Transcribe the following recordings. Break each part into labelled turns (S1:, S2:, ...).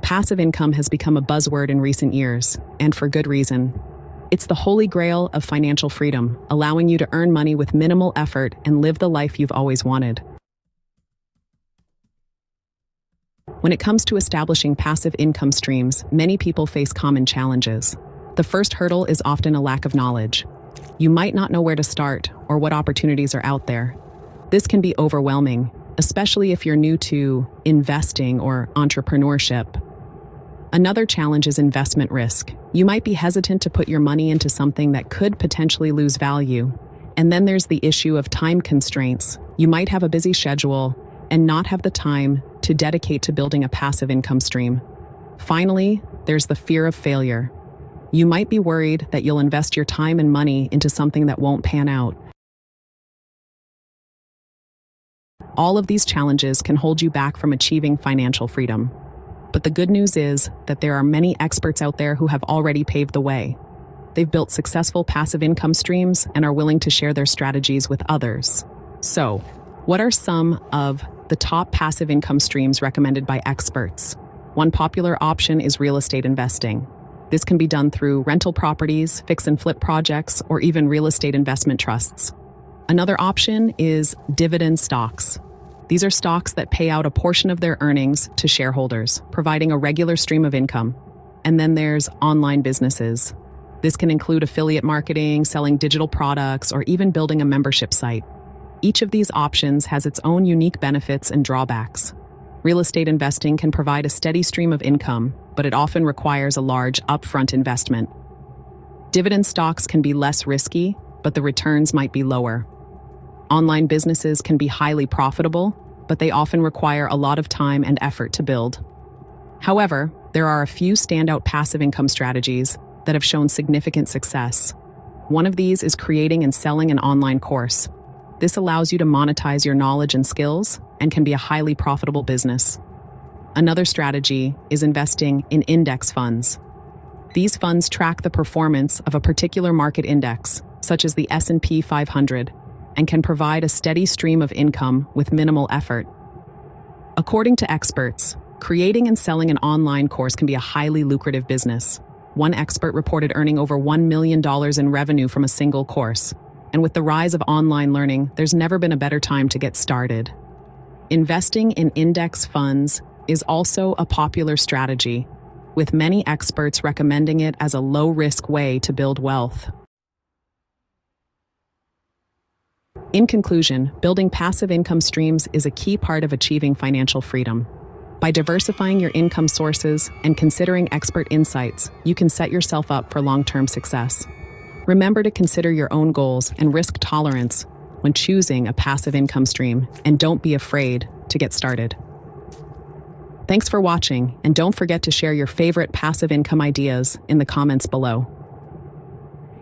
S1: Passive income has become a buzzword in recent years, and for good reason. It's the holy grail of financial freedom, allowing you to earn money with minimal effort and live the life you've always wanted. When it comes to establishing passive income streams, many people face common challenges. The first hurdle is often a lack of knowledge. You might not know where to start or what opportunities are out there. This can be overwhelming, especially if you're new to investing or entrepreneurship. Another challenge is investment risk. You might be hesitant to put your money into something that could potentially lose value. And then there's the issue of time constraints. You might have a busy schedule and not have the time to dedicate to building a passive income stream. Finally, there's the fear of failure. You might be worried that you'll invest your time and money into something that won't pan out. All of these challenges can hold you back from achieving financial freedom. But the good news is that there are many experts out there who have already paved the way. They've built successful passive income streams and are willing to share their strategies with others. So, what are some of the top passive income streams recommended by experts? One popular option is real estate investing. This can be done through rental properties, fix and flip projects, or even real estate investment trusts. Another option is dividend stocks. These are stocks that pay out a portion of their earnings to shareholders, providing a regular stream of income. And then there's online businesses. This can include affiliate marketing, selling digital products, or even building a membership site. Each of these options has its own unique benefits and drawbacks. Real estate investing can provide a steady stream of income, but it often requires a large upfront investment. Dividend stocks can be less risky, but the returns might be lower. Online businesses can be highly profitable, but they often require a lot of time and effort to build. However, there are a few standout passive income strategies that have shown significant success. One of these is creating and selling an online course. This allows you to monetize your knowledge and skills and can be a highly profitable business. Another strategy is investing in index funds. These funds track the performance of a particular market index, such as the S&P 500, and can provide a steady stream of income with minimal effort. According to experts, creating and selling an online course can be a highly lucrative business. One expert reported earning over $1 million in revenue from a single course. And with the rise of online learning, there's never been a better time to get started. Investing in index funds is also a popular strategy, with many experts recommending it as a low-risk way to build wealth. In conclusion, building passive income streams is a key part of achieving financial freedom. By diversifying your income sources and considering expert insights, you can set yourself up for long-term success. Remember to consider your own goals and risk tolerance when choosing a passive income stream, and don't be afraid to get started. Thanks for watching, and don't forget to share your favorite passive income ideas in the comments below.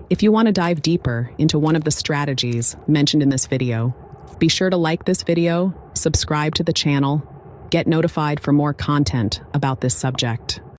S1: If you want to dive deeper into one of the strategies mentioned in this video, be sure to like this video, subscribe to the channel, get notified for more content about this subject.